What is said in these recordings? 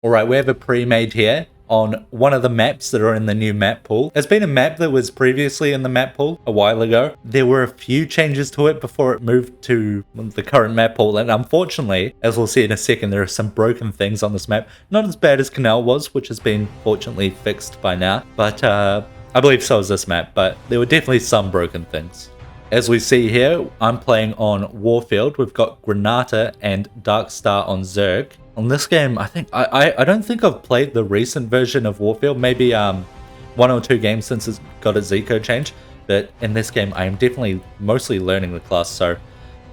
Alright, we have a pre-made here on one of the maps that are in the new map pool. It's been a map that was previously in the map pool a while ago. There were a few changes to it before it moved to the current map pool, and unfortunately, as we'll see in a second, there are some broken things on this map. Not as bad as Canal was, which has been fortunately fixed by now, but I believe so is this map, but there were definitely some broken things. As we see here, I'm playing on Warfield. We've got Granata and Darkstar on Zerg. On this game, I don't think I've played the recent version of Warfield. Maybe 1 or 2 games since it's got its eco change. But in this game, I am definitely mostly learning the class, so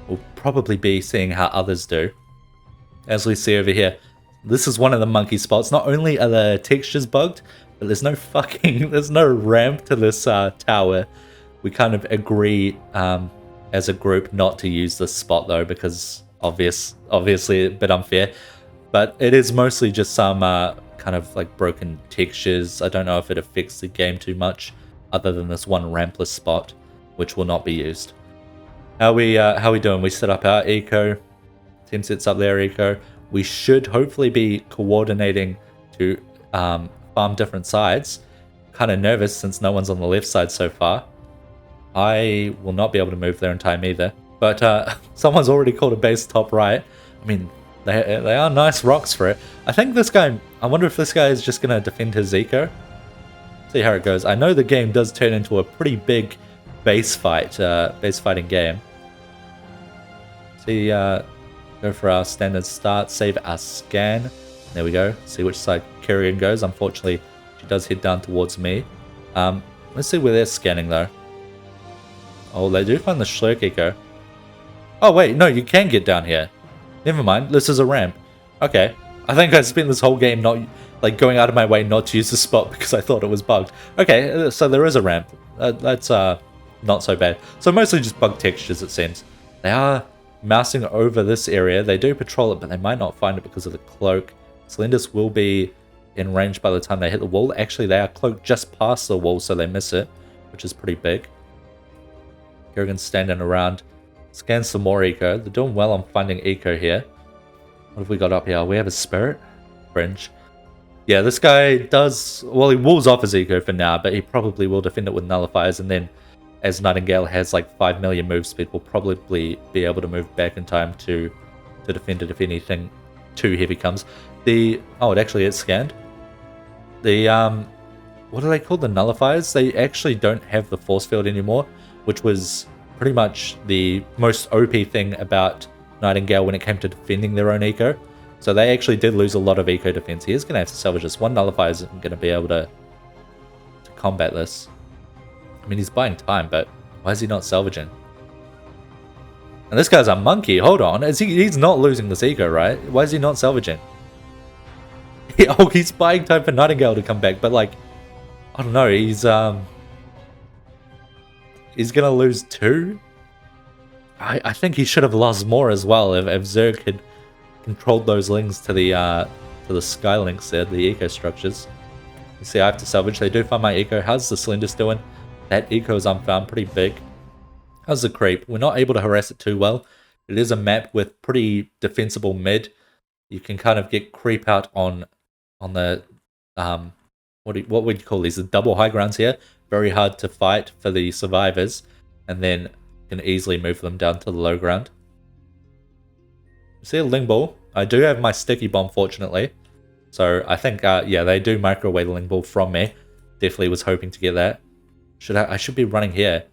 we'll probably be seeing how others do. As we see over here, this is one of the monkey spots. Not only are the textures bugged, but there's no ramp to this tower. We kind of agree as a group not to use this spot though, because obviously a bit unfair. But it is mostly just some kind of like broken textures. I don't know if it affects the game too much, other than this one rampless spot, which will not be used. How we doing? We set up our eco. Team sets up their eco. We should hopefully be coordinating to farm different sides. Kind of nervous since no one's on the left side so far. I will not be able to move there in time either. But someone's already called a base top right. I mean, they are nice rocks for it. I think this guy, I wonder if this guy is just going to defend his eco. See how it goes. I know the game does turn into a pretty big base fighting game. See, go for our standard start, save our scan. There we go. See which side Kerrigan goes. Unfortunately, she does head down towards me. Let's see where they're scanning though. Oh, they do find the Schlurk eco. Oh wait, no, you can get down here. Never mind, this is a ramp. Okay, I think I spent this whole game not like going out of my way not to use the spot because I thought it was bugged. Okay, so there is a ramp. That's not so bad. So mostly just bug textures, it seems. They are mousing over this area. They do patrol it, but they might not find it because of the cloak. Slenders will be in range by the time they hit the wall. Actually, they are cloaked just past the wall, so they miss it, which is pretty big. Kerrigan's standing around. Scan some more eco. They're doing well on finding eco here. What have we got up here? We have a spirit? Fringe. Yeah, this guy does... Well, he walls off his eco for now, but he probably will defend it with nullifiers, and then as Nightingale has like 5 million move speed, we'll probably be able to move back in time to defend it if anything too heavy comes. Oh, it actually is scanned. What are they called? The nullifiers? They actually don't have the force field anymore, which was pretty much the most OP thing about Nightingale when it came to defending their own eco. So they actually did lose a lot of eco defense. He is going to have to salvage this. One nullifier isn't going to be able to combat this. I mean, he's buying time, but why is he not salvaging? And this guy's a monkey. Hold on. He's not losing this eco, right? Why is he not salvaging? Oh, he's buying time for Nightingale to come back, but like, I don't know. He's gonna lose 2? I think he should have lost more as well if Zerg had controlled those links to the Skylinks there, the eco structures. You see, I have to salvage. They do find my eco. How's the Slenders doing? That eco is unfound, pretty big. How's the creep? We're not able to harass it too well. It is a map with pretty defensible mid. You can kind of get creep out on the what would you call these? The double high grounds here. Very hard to fight for the survivors, and then you can easily move them down to the low ground. See a Ling Ball. I do have my sticky bomb, fortunately. So I think, yeah, they do microwave the Ling Ball from me. Definitely was hoping to get that. I should be running here.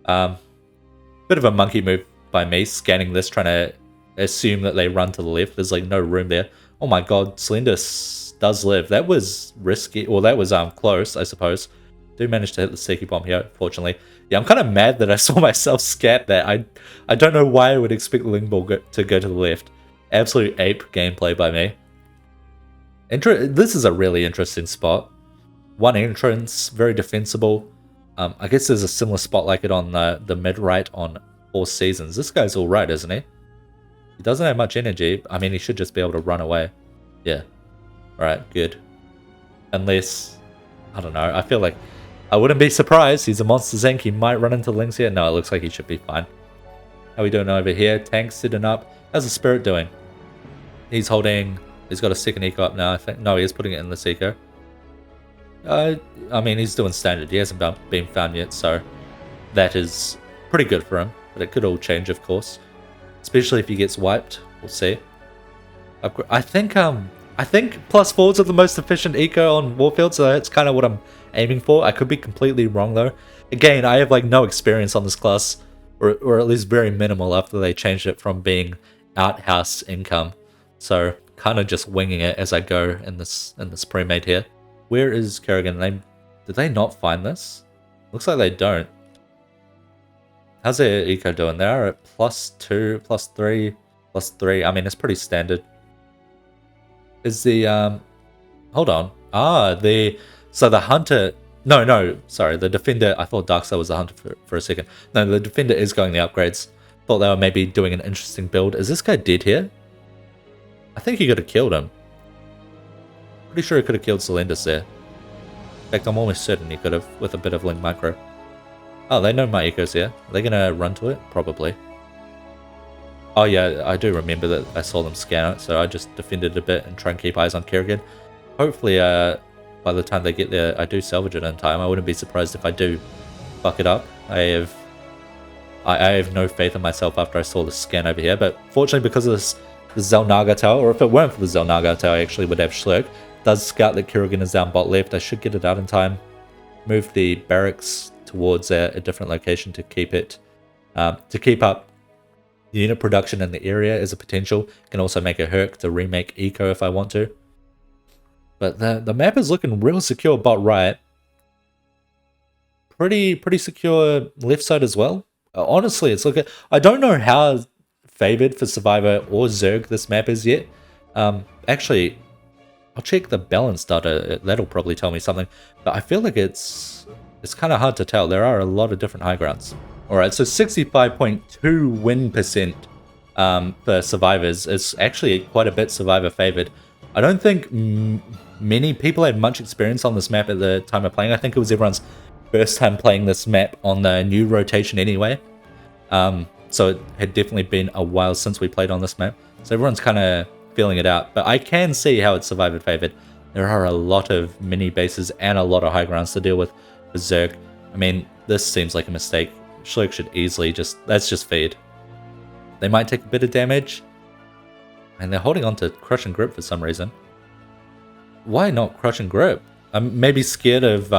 Bit of a monkey move by me, scanning this, trying to assume that they run to the left. There's like no room there. Oh my god, Slender does live. That was risky. Well, that was close, I suppose. Do manage to hit the sticky bomb here, fortunately. Yeah, I'm kind of mad that I saw myself scat that. I don't know why I would expect the Ling Ball to go to the left. Absolute ape gameplay by me. This is a really interesting spot. One entrance, very defensible. I guess there's a similar spot like it on the mid-right on Four Seasons. This guy's alright, isn't he? He doesn't have much energy. I mean, he should just be able to run away. Yeah. Alright, good. Unless... I don't know. I feel like... I wouldn't be surprised. He's a monster Zank. He might run into links here. No, it looks like he should be fine. How are we doing over here? Tank sitting up. How's the Spirit doing? He's holding He's got a second eco up now, I think. No, he is putting it in this eco. I mean, he's doing standard. He hasn't been found yet, so that is pretty good for him. But it could all change, of course. Especially if he gets wiped. We'll see. I think +4s are the most efficient eco on Warfield, so that's kind of what I'm aiming for. I could be completely wrong, though. Again, I have like no experience on this class, or at least very minimal after they changed it from being outhouse income. So kind of just winging it as I go in this pre-made here. Where is Kerrigan? Did they not find this? Looks like they don't. How's their eco doing? They are at +2, +3, +3. I mean, it's pretty standard. Is the hold on. So the hunter. No, sorry. The defender. I thought Darkstar was the hunter for a second. No, the defender is going the upgrades. Thought they were maybe doing an interesting build. Is this guy dead here? I think he could have killed him. Pretty sure he could have killed Celendis there. In fact, I'm almost certain he could have with a bit of Link Micro. Oh, they know my eco's here. Are they gonna run to it? Probably. Oh yeah, I do remember that I saw them scan it, so I just defended a bit and try and keep eyes on Kerrigan. Hopefully, by the time they get there, I do salvage it in time. I wouldn't be surprised if I do fuck it up. I have no faith in myself after I saw the scan over here, but fortunately because of the Zelnaga Tower, or if it weren't for the Zelnaga Tower, I actually would have Schlurk. Does scout that Kerrigan is down bot left. I should get it out in time. Move the barracks towards a different location to keep it, to keep up unit production in the area as a potential. Can also make a herc to remake eco if I want to. But the map is looking real secure bot right. Pretty secure left side as well. Honestly, it's looking. I don't know how favored for Survivor or Zerg this map is yet. Actually, I'll check the balance data. That'll probably tell me something. But I feel like it's kind of hard to tell. There are a lot of different high grounds. Alright, so 65.2 win percent for Survivors. It's actually quite a bit Survivor favored. I don't think many people had much experience on this map at the time of playing. I think it was everyone's first time playing this map on the new rotation anyway. So it had definitely been a while since we played on this map. So everyone's kind of feeling it out. But I can see how it's Survivor favored. There are a lot of mini bases and a lot of high grounds to deal with for Zerg. I mean, this seems like a mistake. Schlurk should easily that's just feed. They might take a bit of damage. And they're holding on to Crush and Grip for some reason. Why not Crush and Grip? I'm maybe scared of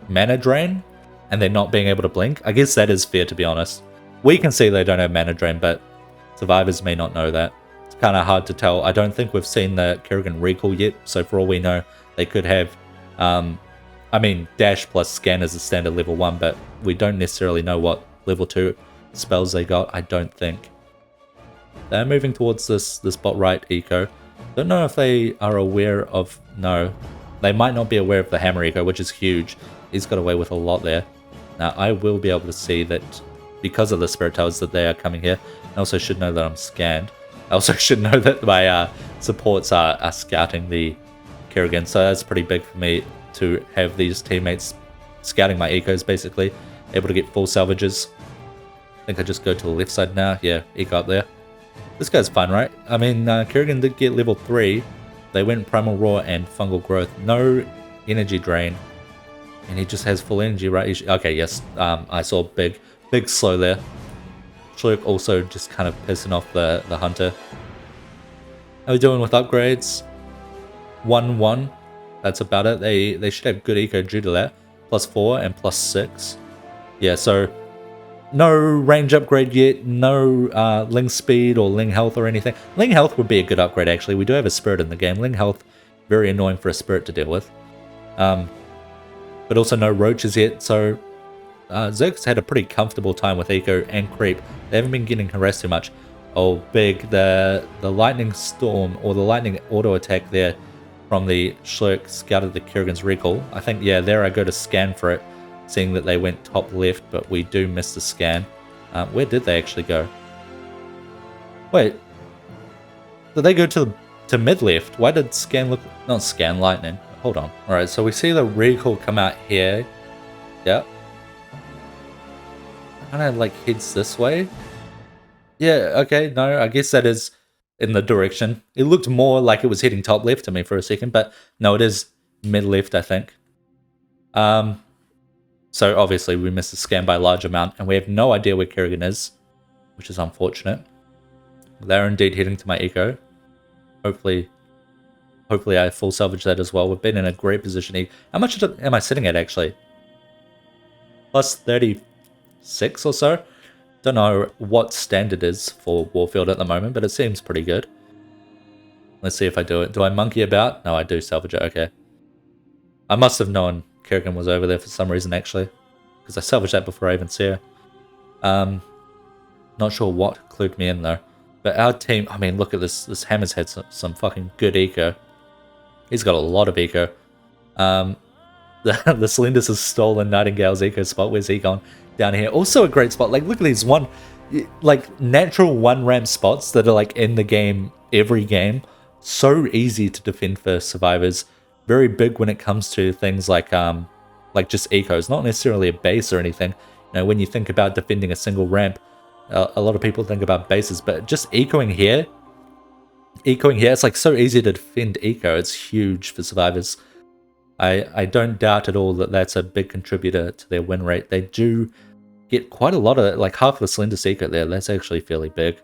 mana drain and they're not being able to blink. I guess that is fair, to be honest. We can see they don't have mana drain, but Survivors may not know that. It's kind of hard to tell. I don't think we've seen the Kerrigan recall yet, so for all we know, they could have... I mean, dash plus scan is a standard level 1, but we don't necessarily know what level 2 spells they got, I don't think. They're moving towards this bot right eco. Don't know if they are aware of... No, they might not be aware of the hammer eco, which is huge. He's got away with a lot there. Now, I will be able to see that because of the Spirit Towers that they are coming here. I also should know that I'm scanned. I also should know that my supports are scouting the Kerrigan, so that's pretty big for me to have these teammates scouting my ecos, basically, able to get full salvages. I think I just go to the left side now. Yeah, eco up there. This guy's fine, right? I mean, Kerrigan did get level 3. They went Primal Roar and Fungal Growth. No energy drain. And he just has full energy, right? Okay, yes. I saw big slow there. Schlurk also just kind of pissing off the hunter. How are we doing with upgrades? 1-1. That's about it. They should have good eco due to that. +4 and +6. Yeah, so no range upgrade yet. No Ling speed or Ling health or anything. Ling health would be a good upgrade, actually. We do have a spirit in the game. Ling health, very annoying for a spirit to deal with. But also no roaches yet, so Zerg's had a pretty comfortable time with eco and creep. They haven't been getting harassed too much. Oh, big. The lightning storm or the lightning auto attack there from the Schlurk scouted the Kerrigan's recall. I think, yeah, there I go to scan for it, seeing that they went top left, but we do miss the scan. Where did they actually go? Wait, did they go to mid left? Why did scan look... Not scan, lightning. Hold on. Alright, so we see the recall come out here. Yep. Kind of like heads this way. Yeah, okay, no, I guess that is in the direction. It looked more like it was heading top left to me for a second, but no, it is mid left, I think. So obviously we missed the scan by a large amount, and we have no idea where Kerrigan is, which is unfortunate. They're indeed heading to my eco. Hopefully I full salvage that as well. We've been in a great position. How much am I sitting at, actually? Plus 36 or so. Don't know what standard is for Warfield at the moment, but it seems pretty good. Let's see if I do it. Do I monkey about? No, I do salvage it. Okay. I must have known Kerrigan was over there for some reason, actually, because I salvaged that before I even see her. Not sure what clued me in, though. But our team, I mean, look at this. This Hammer's had some fucking good eco. He's got a lot of eco. The Slenders has stolen Nightingale's eco spot. Where's he gone? Down here. Also a great spot. Like, look at these natural one ramp spots that are like in the game, every game. So easy to defend for survivors. Very big when it comes to things like just ecos. Not necessarily a base or anything. You know, when you think about defending a single ramp, a lot of people think about bases, but just ecoing here, it's like so easy to defend eco. It's huge for survivors. I don't doubt at all that that's a big contributor to their win rate. They do get quite a lot of, like half of the Slender Secret there. That's actually fairly big,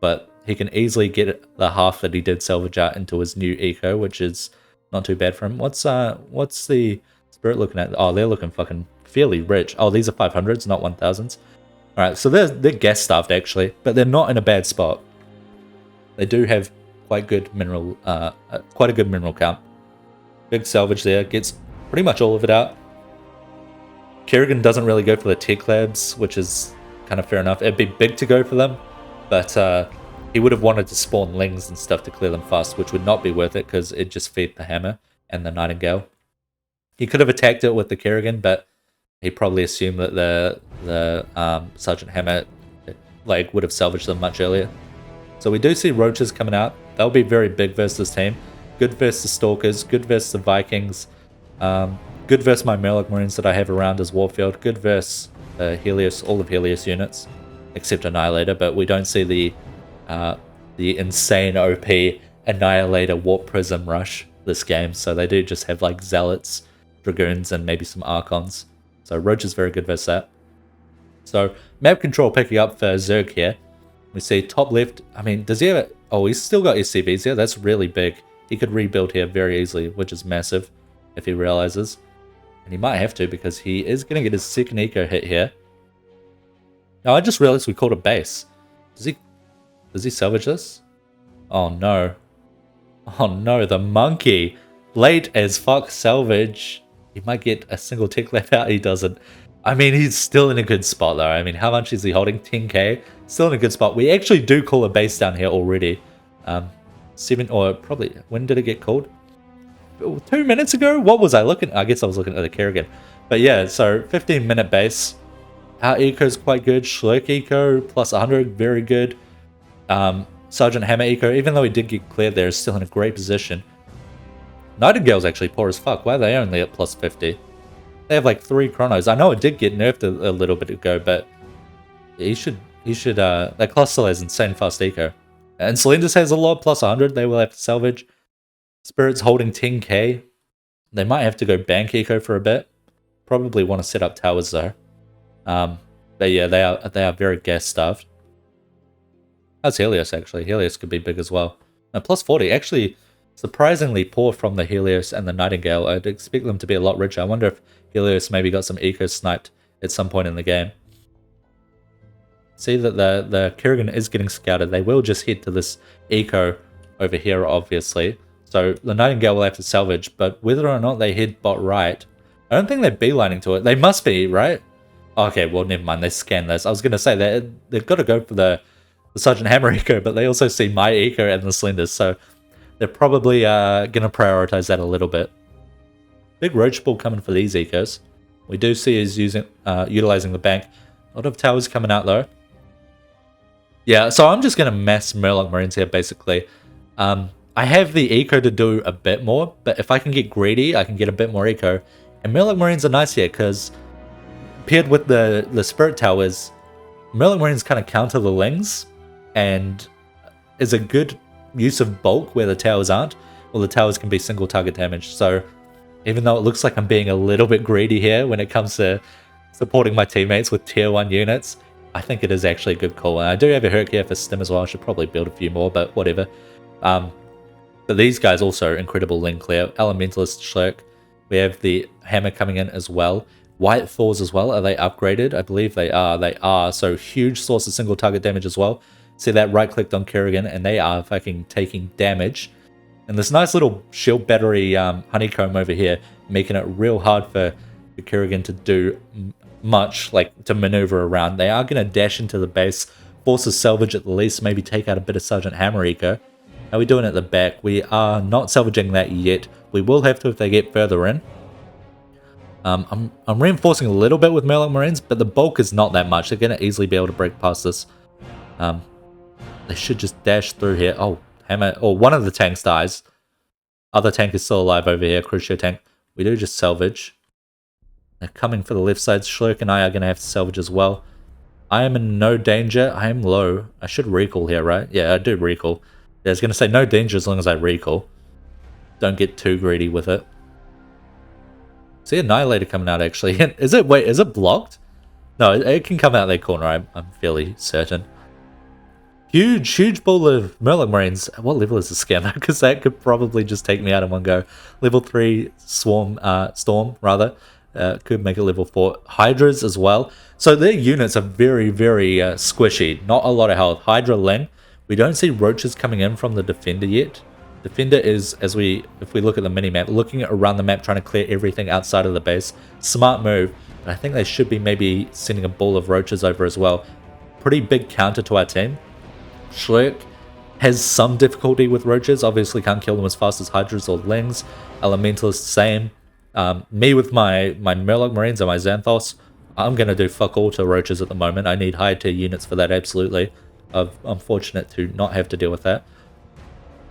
but he can easily get the half that he did salvage out into his new eco, which is not too bad for him. What's the Spirit looking at? Oh, they're looking fucking fairly rich. Oh, these are 500s, not 1000s. All right, so they're gas starved actually, but they're not in a bad spot. They do have quite a good mineral count. Big salvage there, gets pretty much all of it out. Kerrigan doesn't really go for the tech labs, which is kind of fair enough. It'd be big to go for them, but he would have wanted to spawn lings and stuff to clear them fast, which would not be worth it because it just fed the Hammer and the Nightingale. He could have attacked it with the Kerrigan, but he probably assumed that the Sergeant Hammer would have salvaged them much earlier. So we do see roaches coming out. They'll be very big versus this team. Good versus the Stalkers, good versus the Vikings, good versus my Murloc Marines that I have around as Warfield, good versus Helios, all of Helios units, except Annihilator, but we don't see the insane OP Annihilator Warp Prism rush this game, so they do just have like Zealots, Dragoons, and maybe some Archons. So Roach is very good versus that. So map control picking up for Zerg here. We see top left, I mean, does he have it? Oh, he's still got SCVs here, that's really big. He could rebuild here very easily, which is massive if he realizes. And he might have to because he is going to get his second eco hit here. Now, I just realized we called a base. Does he salvage this? Oh no. Oh no, the monkey. Late as fuck salvage. He might get a single tick left out. He doesn't. I mean, he's still in a good spot though. I mean, how much is he holding? 10k. Still in a good spot. We actually do call a base down here already. 7 or probably, when did it get called? 2 minutes ago? What was I looking? I guess I was looking at the Kerrigan. But yeah, so 15-minute base. Our eco is quite good. Schlerk eco plus 100, very good. Sergeant Hammer eco, even though he did get cleared there, is still in a great position. Nightingale's actually poor as fuck. Why are they only at plus 50? They have like 3 chronos. I know it did get nerfed a little bit ago, but he should that class still has insane fast eco. And Slenders has a lot, plus 100, they will have to salvage. Spirit's holding 10k. They might have to go bank eco for a bit. Probably want to set up towers though. But yeah, they are very gas starved. How's Helios actually? Helios could be big as well. Now plus 40, actually surprisingly poor from the Helios and the Nightingale. I'd expect them to be a lot richer. I wonder if Helios maybe got some eco sniped at some point in the game. See that the Kerrigan is getting scouted. They will just head to this eco over here, obviously. So the Nightingale will have to salvage, but whether or not they head bot right, I don't think they're beelining to it. They must be, right? Okay, well, never mind. They scan this. I was going to say they've got to go for the Sergeant Hammer eco, but they also see my eco and the Slenders, so they're probably going to prioritize that a little bit. Big Roach Ball coming for these ecos. We do see he's utilizing the bank. A lot of towers coming out, though. Yeah, so I'm just going to mass Murloc Marines here, basically. I have the eco to do a bit more, but if I can get greedy, I can get a bit more eco. And Murloc Marines are nice here, because paired with the Spirit Towers, Murloc Marines kind of counter the Lings, and is a good use of bulk where the towers aren't, or the towers can be single target damage. So even though it looks like I'm being a little bit greedy here when it comes to supporting my teammates with tier 1 units, I think it is actually a good call. And I do have a Herc here for stim as well. I should probably build a few more, but whatever. But these guys also incredible lane clear. Elementalist Shirk. We have the hammer coming in as well. White Thors as well. Are they upgraded? I believe they are. They are. So huge source of single target damage as well. See that? Right clicked on Kerrigan and they are fucking taking damage. And this nice little shield battery honeycomb over here, making it real hard for Kerrigan to do much, like to maneuver around. They are going to dash into the base, force a salvage at the least, maybe take out a bit of Sergeant Hammer Eco. How are we doing at the back? We are not salvaging that yet. We will have to if they get further in. I'm reinforcing a little bit with Murloc Marines, but the bulk is not that much. They're going to easily be able to break past this. They should just dash through here. Oh, hammer. Oh, one of the tanks dies. Other tank is still alive over here. Crucio tank. We do just salvage. They're coming for the left side. Schlurk and I are going to have to salvage as well. I am in no danger. I am low. I should recall here, right? Yeah, I do recall. Yeah, I was going to say no danger as long as I recall. Don't get too greedy with it. See Annihilator coming out actually. Is it blocked? No, it can come out that corner, I'm fairly certain. Huge ball of Murloc Marines. What level is the scammer? Because that could probably just take me out in one go. Level 3 Storm, could make it level 4. Hydras as well. So their units are very squishy. Not a lot of health. Hydra Ling. We don't see roaches coming in from the Defender yet. Defender is, if we look at the mini-map, looking around the map, trying to clear everything outside of the base. Smart move. But I think they should be maybe sending a ball of roaches over as well. Pretty big counter to our team. Schlurk has some difficulty with roaches. Obviously can't kill them as fast as Hydras or Lings. Elementalist, same. Me with my Murloc Marines and my Xanthos, I'm going to do fuck all to roaches at the moment. I need higher tier units for that, absolutely. I'm fortunate to not have to deal with that.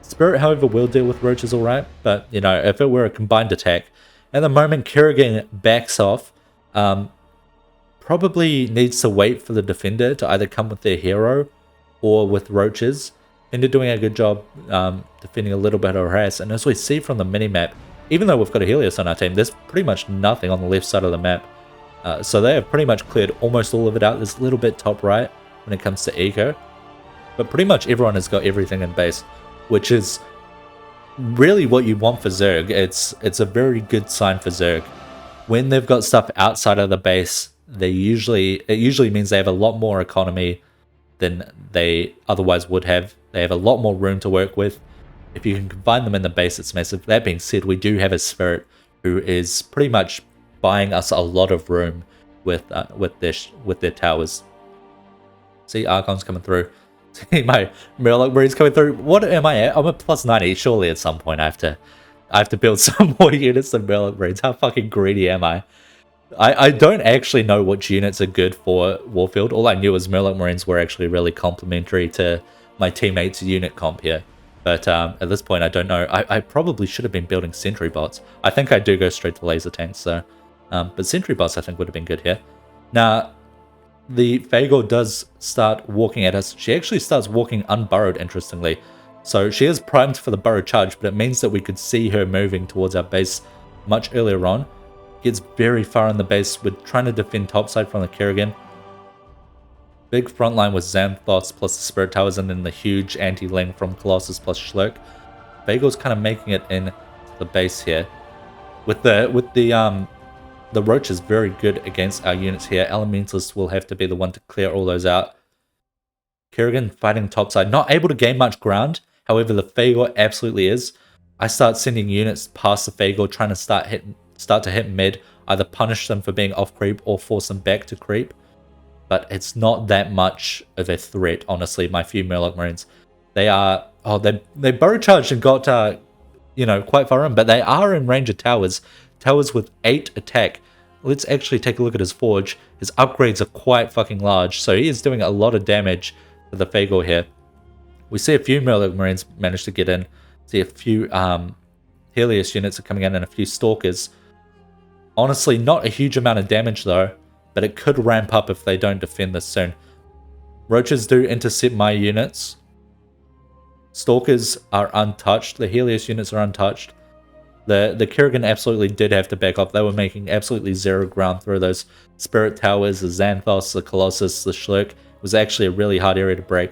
Spirit, however, will deal with roaches alright, but, you know, if it were a combined attack, at the moment Kerrigan backs off, probably needs to wait for the Defender to either come with their hero or with roaches. Defender doing a good job defending a little bit of harass, and as we see from the mini-map, even though we've got a Helios on our team, there's pretty much nothing on the left side of the map. So they have pretty much cleared almost all of it out. There's a little bit top right when it comes to eco, but pretty much everyone has got everything in base, which is really what you want for Zerg. It's a very good sign for Zerg. When they've got stuff outside of the base, it usually means they have a lot more economy than they otherwise would have. They have a lot more room to work with. If you can combine them in the base, it's massive. That being said, we do have a Spirit who is pretty much buying us a lot of room with their towers. See Archons coming through. See my Murloc Marines coming through. What am I at? I'm at plus 90. Surely at some point I have to build some more units than Murloc Marines. How fucking greedy am I? I don't actually know which units are good for Warfield. All I knew was Murloc Marines were actually really complementary to my teammates' unit comp here. But at this point, I don't know. I probably should have been building sentry bots. I think I do go straight to laser tanks, so. But sentry bots, I think, would have been good here. Now, the Fagor does start walking at us. She actually starts walking unburrowed, interestingly. So she is primed for the burrow charge, but it means that we could see her moving towards our base much earlier on. Gets very far in the base. We're trying to defend topside from the Kerrigan. Big front line with Xanthos plus the Spirit Towers, and then the huge anti-Ling from Colossus plus Schlurk. Bagor's kind of making it in the base here. With the Roach is very good against our units here. Elementalist will have to be the one to clear all those out. Kerrigan fighting topside, not able to gain much ground. However, the Fagor absolutely is. I start sending units past the Fagor, trying to start to hit mid, either punish them for being off creep or force them back to creep. But it's not that much of a threat, honestly, my few Murloc Marines. They are, they burrow charged and got, quite far in, but they are in range of towers. Towers with 8 attack. Let's actually take a look at his forge. His upgrades are quite fucking large, so he is doing a lot of damage to the Fagor here. We see a few Murloc Marines manage to get in. See a few Helios units are coming in and a few Stalkers. Honestly, not a huge amount of damage though, but it could ramp up if they don't defend this soon. Roaches do intercept my units. Stalkers are untouched. The Helios units are untouched. The Kerrigan absolutely did have to back off. They were making absolutely zero ground through those Spirit Towers, the Xanthos, the Colossus, the Schlurk. It was actually a really hard area to break.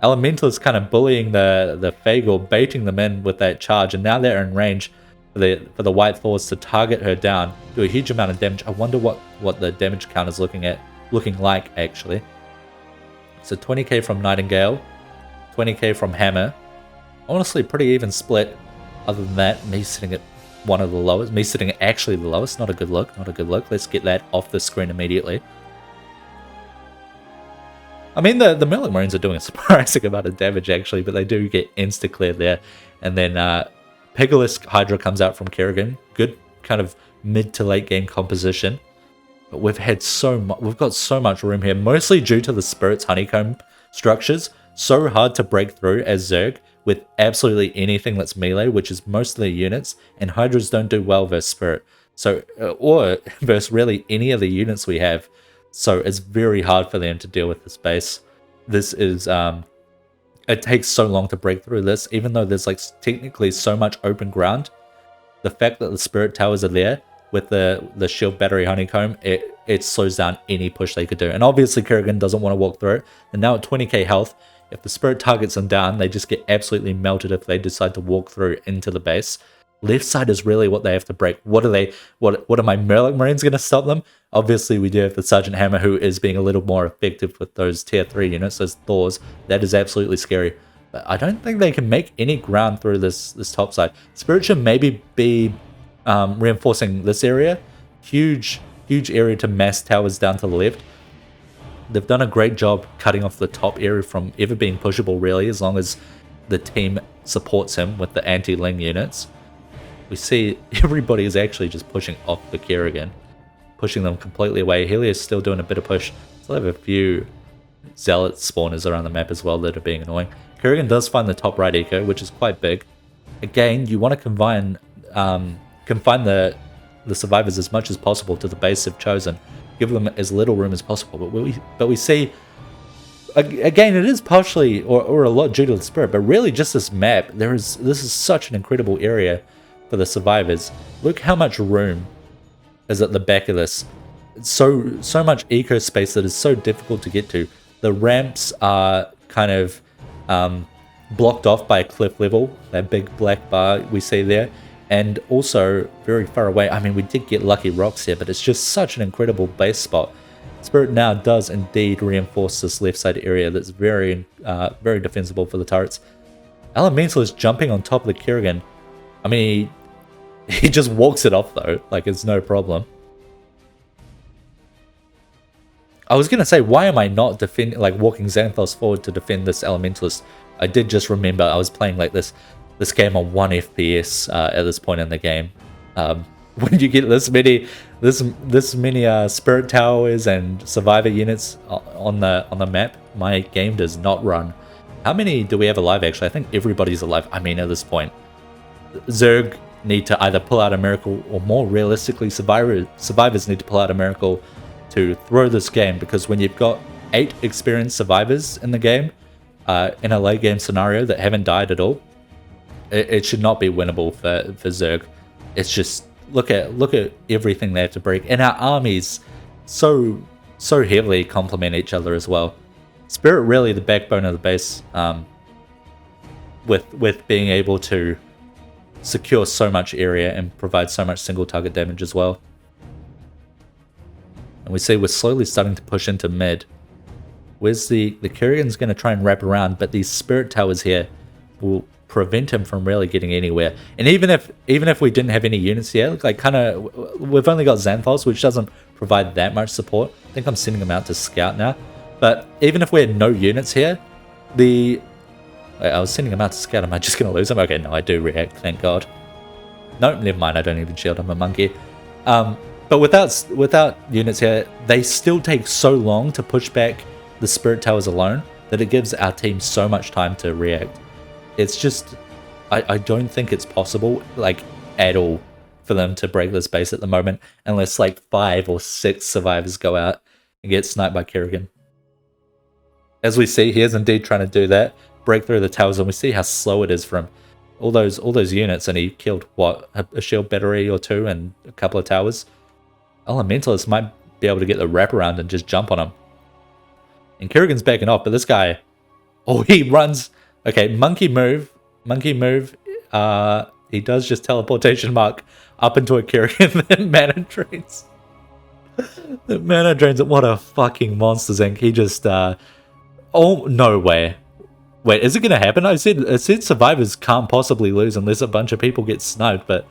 Elemental is kind of bullying the Fagor, baiting them in with that charge, and now they're in range for the White Thors to target her down, do a huge amount of damage. I wonder what the damage count is looking like, actually. So 20k from Nightingale, 20k from Hammer. Honestly, pretty even split. Other than that, me sitting at one of the lowest, me sitting at actually the lowest. Not a good look, not a good look. Let's get that off the screen immediately. I mean, the Merlin Marines are doing a surprising amount of damage, actually, but they do get insta-cleared there. And then Pegalisk Hydra comes out from Kerrigan. Good kind of mid to late game composition. But we've got so much room here, mostly due to the Spirit's honeycomb structures. So hard to break through as Zerg with absolutely anything that's melee, which is most of the units, and Hydras don't do well versus Spirit. So, or versus really any of the units we have. So it's very hard for them to deal with this base. This is, it takes so long to break through this, even though there's like technically so much open ground. The fact that the Spirit Towers are there with the Shield Battery Honeycomb, it slows down any push they could do. And obviously Kerrigan doesn't want to walk through it. And now at 20k health, if the Spirit targets them down, they just get absolutely melted if they decide to walk through into the base. Left side is really what they have to break. What are my Merlin Marines going to stop them? Obviously, we do have the Sergeant Hammer, who is being a little more effective with those tier 3 units, those Thors. That is absolutely scary. But I don't think they can make any ground through this top side. Spirit should maybe be reinforcing this area. Huge area to mass towers down to the left. They've done a great job cutting off the top area from ever being pushable, really, as long as the team supports him with the anti-Ling units. We see everybody is actually just pushing off the Kerrigan, pushing them completely away. Helios still doing a bit of push. Still have a few Zealot spawners around the map as well that are being annoying. Kerrigan does find the top right eco, which is quite big. Again, you want to confine the survivors as much as possible to the base they've chosen. Give them as little room as possible. But we see, again, it is partially or a lot due to the Spirit, but really just this map. This is such an incredible area for the survivors. Look how much room is at the back of this. It's so much eco space that is so difficult to get to. The ramps are kind of blocked off by a cliff level, that big black bar we see there, and also very far away. I mean, we did get lucky rocks here, but it's just such an incredible base spot. Spirit now does indeed reinforce this left side area that's very defensible for the turrets. Elemental is jumping on top of the Kerrigan. I mean, he just walks it off though, like it's no problem. I was gonna say, why am I not walking Xanthos forward to defend this Elementalist? I did just remember I was playing like this game on 1 FPS at this point in the game. When you get this many Spirit Towers and Survivor units on the map, my game does not run. How many do we have alive actually? I think everybody's alive. I mean, at this point, Zerg need to either pull out a miracle, or more realistically, survivors need to pull out a miracle to throw this game, because when you've got 8 experienced survivors in the game, in a late game scenario that haven't died at all, it should not be winnable for Zerg. It's just, look at everything they have to break, and our armies so heavily complement each other as well. Spirit really the backbone of the base, with being able to secure so much area and provide so much single target damage as well. And we see we're slowly starting to push into mid. Where's the Kerrigan's going to try and wrap around, but these Spirit Towers here will prevent him from really getting anywhere. And even if we didn't have any units here, like we've only got Xanthos, which doesn't provide that much support. I think I'm sending them out to scout now. But even if we had no units here, I was sending him out to scout. Am I just going to lose him? Okay, no, I do react, thank God. No, never mind, I don't even shield, I'm a monkey. But without units here, they still take so long to push back the Spirit Towers alone that it gives our team so much time to react. It's just, I don't think it's possible, like, at all, for them to break this base at the moment, unless like 5 or 6 survivors go out and get sniped by Kerrigan. As we see, he is indeed trying to do that. break through the towers, and we see how slow it is from all those units, and he killed, what, a shield battery or two and a couple of towers. Elementalists might be able to get the wraparound and just jump on him. And Kerrigan's backing off, but this guy, oh, he runs. Okay, monkey move. He does just teleportation mark up into a Kerrigan, then mana drains. The mana drains it. What a fucking Monsters Inc. He just, oh, no way. Wait, is it going to happen? I said survivors can't possibly lose unless a bunch of people get sniped, but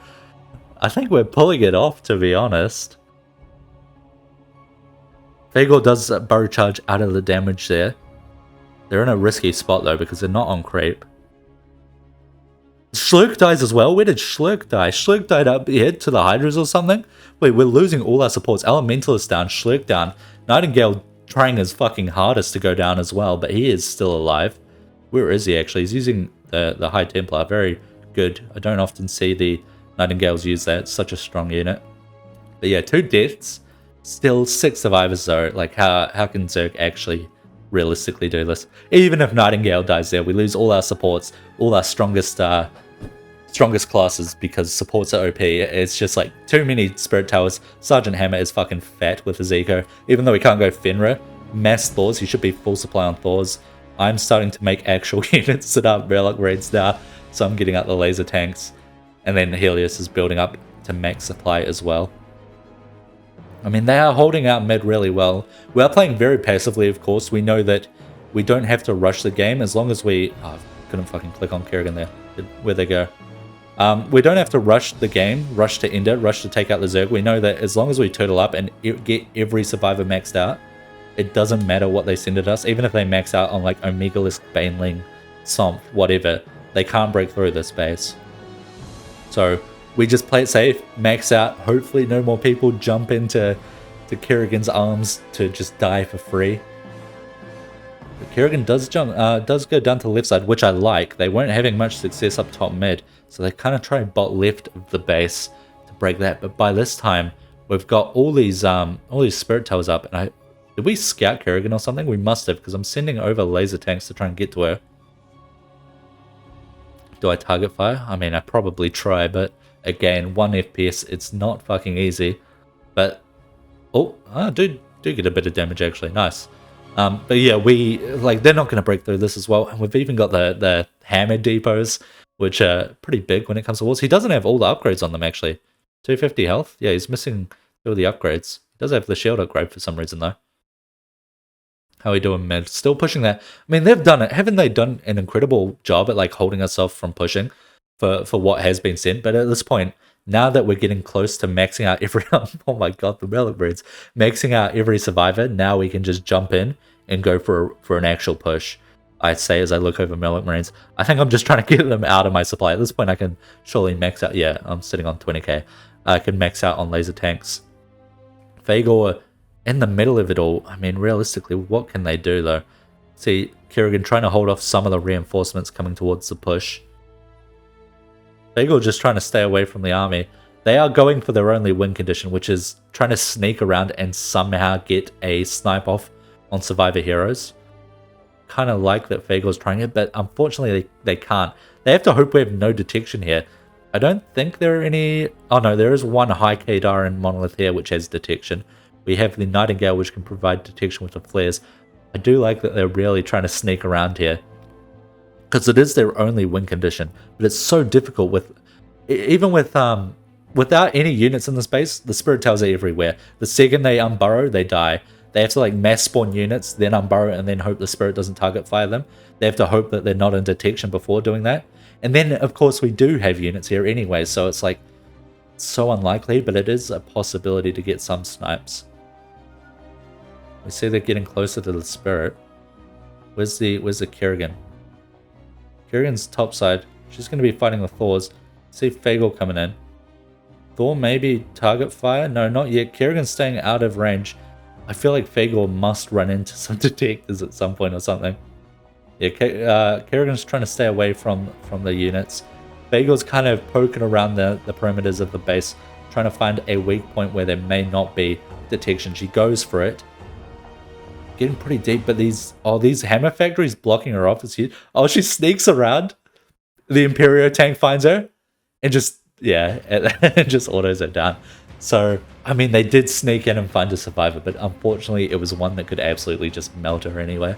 I think we're pulling it off, to be honest. Fagor does burrow charge out of the damage there. They're in a risky spot, though, because they're not on creep. Schlurk dies as well. Where did Schlurk die? Schlurk died up here to the Hydras or something? Wait, we're losing all our supports. Elementalist down, Schlurk down. Nightingale trying his fucking hardest to go down as well, but he is still alive. Where is he, actually? He's using the High Templar. Very good. I don't often see the Nightingales use that. It's such a strong unit. But yeah, 2 deaths. Still 6 survivors, though. Like, how can Zerg actually realistically do this? Even if Nightingale dies there, we lose all our supports, all our strongest classes, because supports are OP. It's just like too many Spirit Towers. Sergeant Hammer is fucking fat with his eco. Even though he can't go Fenrir, mass Thors, he should be full supply on Thors. I'm starting to make actual units that are Relic Raids now, so I'm getting out the laser tanks. And then Helios is building up to max supply as well. I mean, they are holding out mid really well. We are playing very passively, of course. We know that we don't have to rush the game as long as we... Oh, I couldn't fucking click on Kerrigan there. Where'd they go? We don't have to rush the game, rush to end it, rush to take out the Zerg. We know that as long as we turtle up and get every survivor maxed out, it doesn't matter what they send at us. Even if they max out on like Omegalisk, Baneling, Somp, whatever, they can't break through this base. So we just play it safe, max out. Hopefully no more people jump into Kerrigan's arms to just die for free. But Kerrigan does go down to the left side, which I like. They weren't having much success up top mid, so they kind of try bot left of the base to break that. But by this time, we've got all these Spirit Towers up, and did we scout Kerrigan or something? We must have, because I'm sending over laser tanks to try and get to her. Do I target fire? I mean, I probably try, but again, 1 FPS, it's not fucking easy. But, oh, I do get a bit of damage actually, nice. But yeah, they're not going to break through this as well. And we've even got the hammer depots, which are pretty big when it comes to walls. He doesn't have all the upgrades on them actually. 250 health? Yeah, he's missing 2 of the upgrades. He does have the shield upgrade for some reason though. How are we doing mid? Still pushing that. I mean, they've done it. Haven't they done an incredible job at like holding ourselves from pushing for what has been sent? But at this point, now that we're getting close to maxing out every... oh my god, the relic breeds. Maxing out every survivor, now we can just jump in and go for an actual push. I say as I look over Relic Marines, I think I'm just trying to get them out of my supply. At this point, I can surely max out... Yeah, I'm sitting on 20k. I can max out on laser tanks. Fagor... in the middle of it all, I mean, realistically, what can they do, though? See, Kerrigan trying to hold off some of the reinforcements coming towards the push. Fagor just trying to stay away from the army. They are going for their only win condition, which is trying to sneak around and somehow get a snipe off on survivor heroes. Kind of like that Fagor's trying it, but unfortunately they can't. They have to hope we have no detection here. I don't think there are any... Oh no, there is one high Kadar and monolith here which has detection. We have the Nightingale, which can provide detection with the flares. I do like that they're really trying to sneak around here, because it is their only win condition. But it's so difficult with, even with without any units in the space, the Spirit Towers are everywhere. The second they unburrow, they die. They have to like mass spawn units, then unburrow, and then hope the Spirit doesn't target fire them. They have to hope that they're not in detection before doing that. And then, of course, we do have units here anyway, so it's like so unlikely, but it is a possibility to get some snipes. We see they're getting closer to the Spirit. Where's the Kerrigan? Kerrigan's top side. She's going to be fighting the Thors. See Fagor coming in. Thor maybe target fire? No, not yet. Kerrigan's staying out of range. I feel like Fagor must run into some detectors at some point or something. Yeah, Kerrigan's trying to stay away from the units. Fagor's kind of poking around the perimeters of the base, trying to find a weak point where there may not be detection. She goes for it. getting pretty deep, but these hammer factories blocking her off is huge. Oh, she sneaks around. The Imperio tank finds her and just, yeah, it just autos her down. So, I mean, they did sneak in and find a survivor, but unfortunately it was one that could absolutely just melt her anyway.